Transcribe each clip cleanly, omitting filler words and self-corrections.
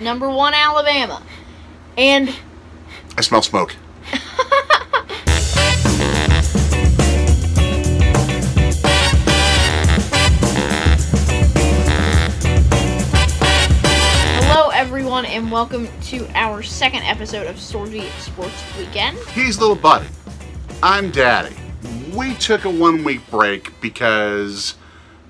Number 1, Alabama. And I smell smoke. hello, everyone, and welcome to our second episode of Sorgi Sports Weekend. He's little buddy. I'm daddy. We took a 1-week break because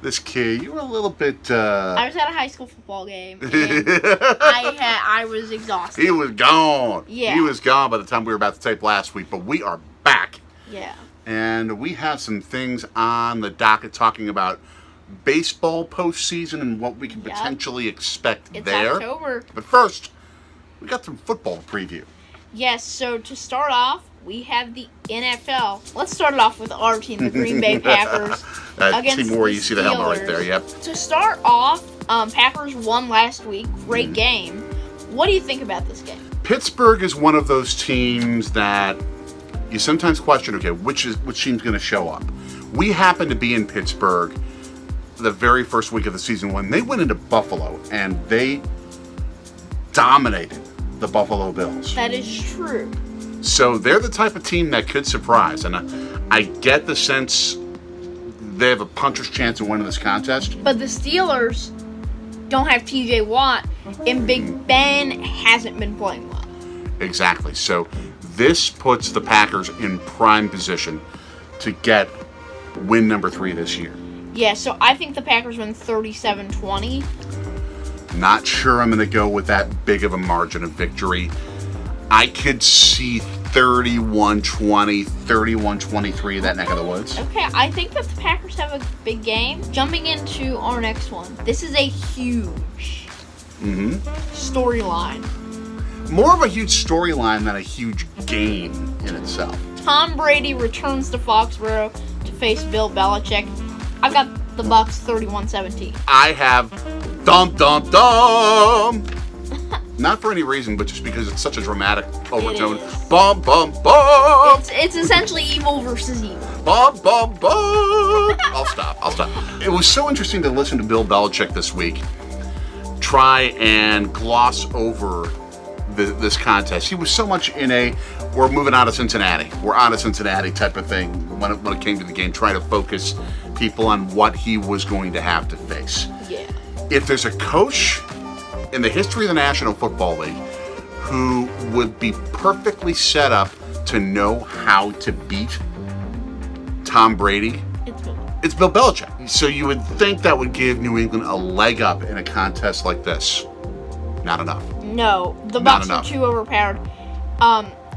this kid, you were a little bit... I was at a high school football game, and I was exhausted. He was gone. Yeah. He was gone by the time we were about to tape last week, but we are back. Yeah. And we have some things on the docket talking about baseball postseason and what we can potentially expect It's there. October. But first, we got some football to preview. Yes, so to start off, we have the NFL. Let's start it off with our team, the Green Bay Packers. Against Team where the you see the helmet right there, yep. To start off, Packers won last week. Great game. What do you think about this game? Pittsburgh is one of those teams that you sometimes question, okay, which team's going to show up? We happened to be in Pittsburgh the very first week of the season when they went into Buffalo and they dominated the Buffalo Bills. That is true. So they're the type of team that could surprise, and I get the sense they have a puncher's chance of winning this contest. But the Steelers don't have TJ Watt, and Big Ben hasn't been playing well. Exactly. So this puts the Packers in prime position to get win number 3 this year. Yeah, so I think the Packers win 37-20. Not sure I'm going to go with that big of a margin of victory. I could see 31-20, 31-23, that neck of the woods. Okay, I think that the Packers have a big game. Jumping into our next one. This is a huge storyline. More of a huge storyline than a huge game in itself. Tom Brady returns to Foxborough to face Bill Belichick. I've got the Bucs 31-17. I have dum dum dum. Not for any reason, but just because it's such a dramatic overtone. Bum bum bum. It's essentially evil versus evil. Bum bum bum. I'll stop. It was so interesting to listen to Bill Belichick this week try and gloss over this contest. He was so much in a we're moving out of Cincinnati. We're out of Cincinnati type of thing when it came to the game, trying to focus people on what he was going to have to face. Yeah. If there's a coach in the history of the National Football League who would be perfectly set up to know how to beat Tom Brady, it's Bill Belichick. So you would think that would give New England a leg up in a contest like this. Not enough. No, the Not Bucs enough. are too overpowered.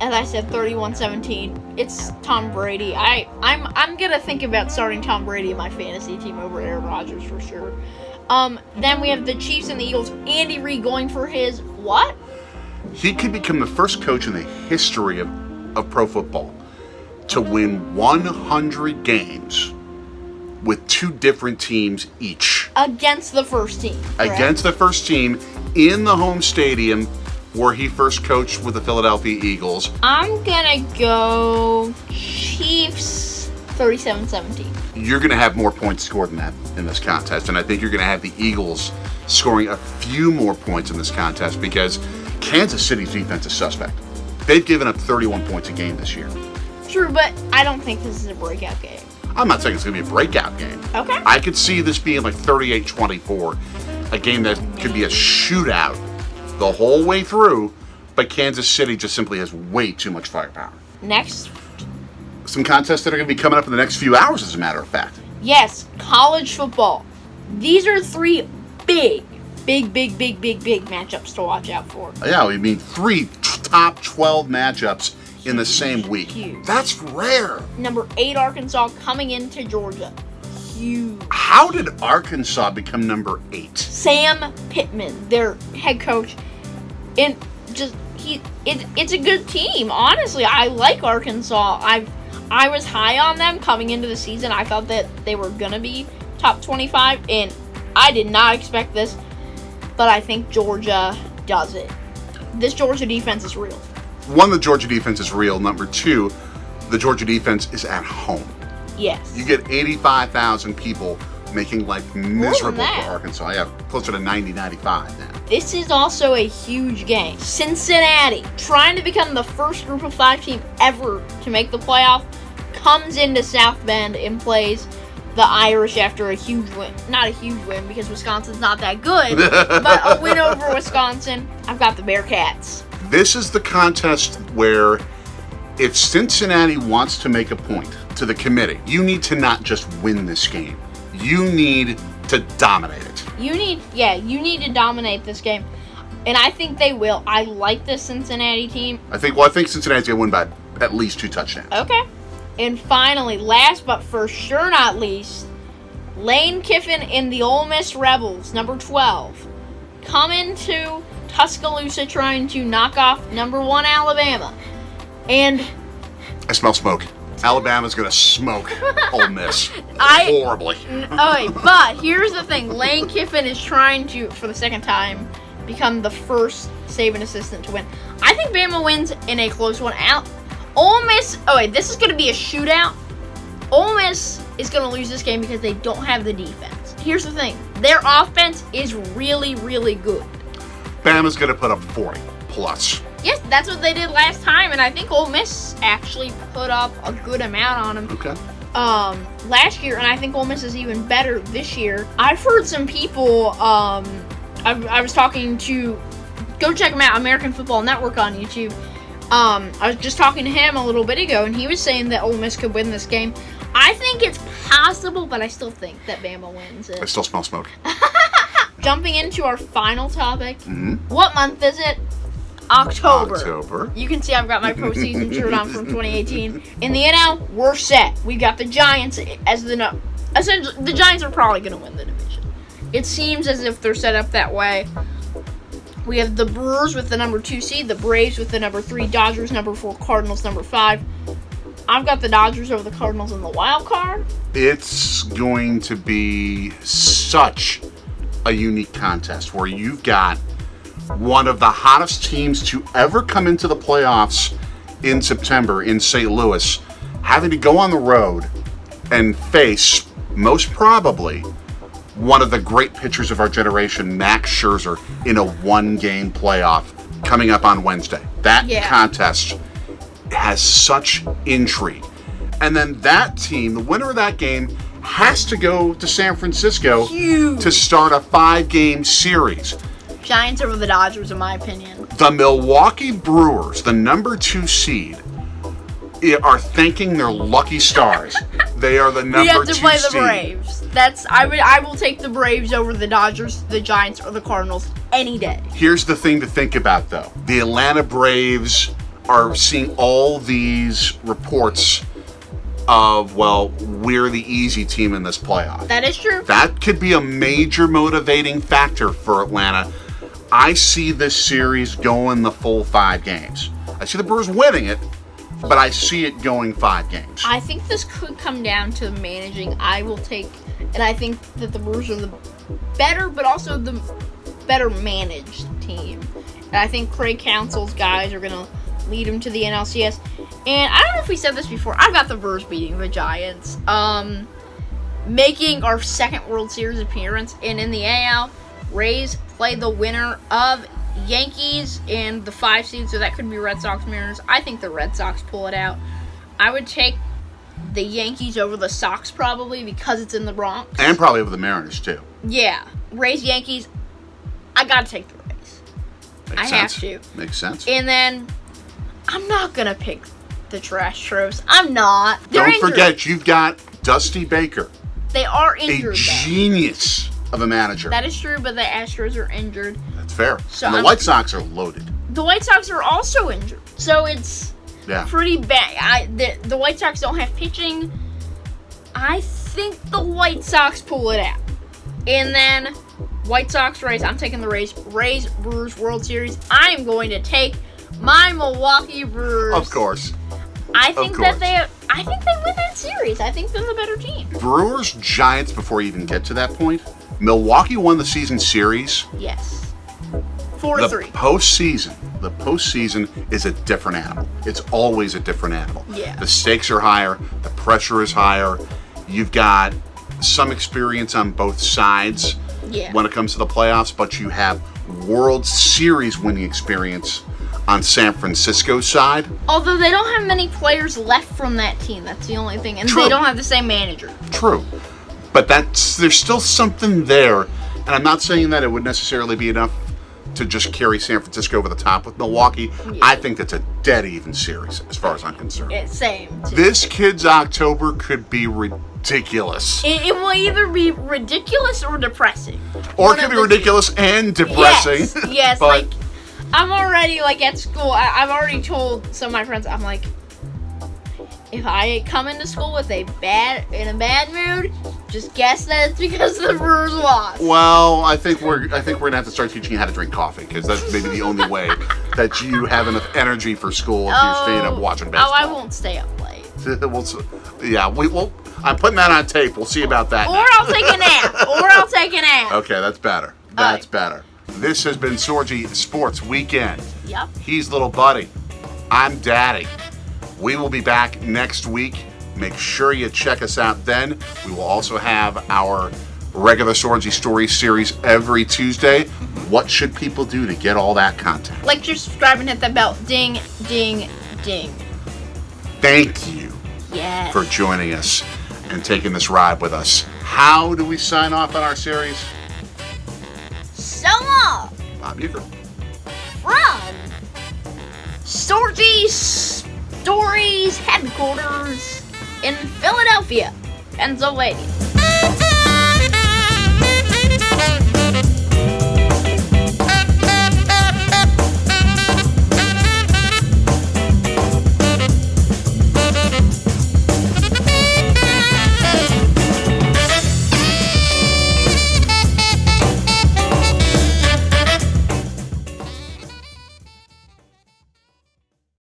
As I said, 31-17. It's Tom Brady. I'm gonna think about starting Tom Brady in my fantasy team over Aaron Rodgers for sure. Then we have the Chiefs and the Eagles. Andy Reid going for his what? He could become the first coach in the history of pro football to win 100 games with 2 different teams each. Against the first team. Correct? Against the first team in the home stadium where he first coached with the Philadelphia Eagles. I'm gonna go Chiefs 37-17. You're going to have more points scored than that in this contest, and I think you're going to have the Eagles scoring a few more points in this contest because Kansas City's defense is suspect. They've given up 31 points a game this year. True, but I don't think this is a breakout game. I'm not saying it's going to be a breakout game. Okay. I could see this being like 38-24, a game that could be a shootout the whole way through, but Kansas City just simply has way too much firepower. Next. Some contests that are going to be coming up in the next few hours, as a matter of fact. Yes, college football. These are 3 big matchups to watch out for. Yeah, we mean 3 top 12 matchups in the same week. Huge. That's rare. Number 8, Arkansas coming into Georgia. Huge. How did Arkansas become number 8? Sam Pittman, their head coach, and just it's a good team. Honestly, I like Arkansas. I was high on them coming into the season. I thought that they were gonna be top 25, and I did not expect this. But I think Georgia does it. This Georgia defense is real. 1, the Georgia defense is real. Number 2, the Georgia defense is at home. Yes. You get 85,000 people making life miserable that. for Arkansas. Yeah, closer to 90-95 now. This is also a huge game. Cincinnati, trying to become the first Group of 5 team ever to make the playoff, comes into South Bend and plays the Irish after a huge win. Not a huge win because Wisconsin's not that good, but a win over Wisconsin. I've got the Bearcats. This is the contest where if Cincinnati wants to make a point to the committee, you need to not just win this game. You need to dominate it. You need to dominate this game. And I think they will. I like the Cincinnati team. I think Cincinnati's going to win by at least 2 touchdowns. Okay. And finally, last but for sure not least, Lane Kiffin and the Ole Miss Rebels, number 12, come into Tuscaloosa trying to knock off number 1 Alabama. And I smell smoke. Alabama's going to smoke Ole Miss horribly. Okay, but here's the thing. Lane Kiffin is trying to, for the second time, become the first Saban assistant to win. I think Bama wins in a close one. Ole Miss, this is going to be a shootout. Ole Miss is going to lose this game because they don't have the defense. Here's the thing. Their offense is really, really good. Bama's going to put up 40 plus. Yes, that's what they did last time, and I think Ole Miss actually put up a good amount on them. Okay. Last year, and I think Ole Miss is even better this year. I've heard some people, I was talking to, go check them out, American Football Network on YouTube. I was just talking to him a little bit ago, and he was saying that Ole Miss could win this game. I think it's possible, but I still think that Bama wins it. I still smell smoke. Jumping into our final topic. Mm-hmm. What month is it? October. You can see I've got my postseason shirt on from 2018. In the NL, we're set. We got the Giants as essentially, the Giants are probably going to win the division. It seems as if they're set up that way. We have the Brewers with the number 2 seed, the Braves with the number 3, Dodgers number 4, Cardinals number 5. I've got the Dodgers over the Cardinals in the wild card. It's going to be such a unique contest where you've got one of the hottest teams to ever come into the playoffs in September in St. Louis having to go on the road and face, most probably, one of the great pitchers of our generation, Max Scherzer, in a 1-game playoff coming up on Wednesday. That contest has such intrigue. And then that team, the winner of that game, has to go to San Francisco to start a 5-game series. Giants over the Dodgers, in my opinion. The Milwaukee Brewers, the number 2 seed, are thanking their lucky stars. They are the number 2 seed. We have to play the Braves. I will take the Braves over the Dodgers, the Giants, or the Cardinals any day. Here's the thing to think about, though. The Atlanta Braves are seeing all these reports of, well, we're the easy team in this playoff. That is true. That could be a major motivating factor for Atlanta. I see this series going the full 5 games. I see the Brewers winning it, but I see it going 5 games. I think this could come down to managing. I think that the Brewers are the better, but also the better managed team. And I think Craig Counsell's guys are going to lead them to the NLCS. And I don't know if we said this before. I've got the Brewers beating the Giants. Making our second World Series appearance. And in the AL, Rays play the winner of Yankees and the 5 seed, so that could be Red Sox Mariners. I think the Red Sox pull it out. I would take the Yankees over the Sox probably because it's in the Bronx. And probably over the Mariners too. Yeah. Rays, Yankees, I gotta take the Rays. Makes sense. Have to. Makes sense. And then I'm not gonna pick the Trash Tropes. I'm not. Don't forget, you've got Dusty Baker. They are injured. A genius of a manager. That is true, but the Astros are injured. That's fair. So and the White Sox are loaded. The White Sox are also injured. So it's pretty bad. The White Sox don't have pitching. I think the White Sox pull it out. And then White Sox, Rays. I'm taking the Rays. Rays, Brewers, World Series. I am going to take my Milwaukee Brewers. Of course. I think they win that series. I think they're the better team. Brewers, Giants, before you even get to that point. Milwaukee won the season series. Yes. 4-3. The postseason is a different animal. It's always a different animal. Yeah. The stakes are higher. The pressure is higher. You've got some experience on both sides when it comes to the playoffs, but you have World Series winning experience on San Francisco's side. Although they don't have many players left from that team. That's the only thing. And True. They don't have the same manager. True. But there's still something there. And I'm not saying that it would necessarily be enough to just carry San Francisco over the top with Milwaukee. Yeah. I think it's a dead even series as far as I'm concerned. Yeah, same. This kid's October could be ridiculous. It will either be ridiculous or depressing. Or it could be ridiculous and depressing. Yes, but like, I'm already, like, at school, I've already told some of my friends, I'm like, if I come into school in a bad mood, just guess that it's because the Brewers lost. Well, I think we're gonna have to start teaching you how to drink coffee, because that's maybe the only way that you have enough energy for school if you're staying up watching baseball. Oh, I won't stay up late. I'm putting that on tape. We'll see about that. Or I'll take a nap. Okay, that's better. That's better. This has been Sorgi Sports Weekend. Yep. He's little buddy. I'm daddy. We will be back next week. Make sure you check us out then. We will also have our regular Sorgi Stories series every Tuesday. What should people do to get all that content? Like, just subscribe and hit that bell. Ding, ding, ding. Thank you for Yes. joining us and taking this ride with us. How do we sign off on our series? So long Bob Euchre. from Sorgi Stories headquarters in Philadelphia, Pennsylvania.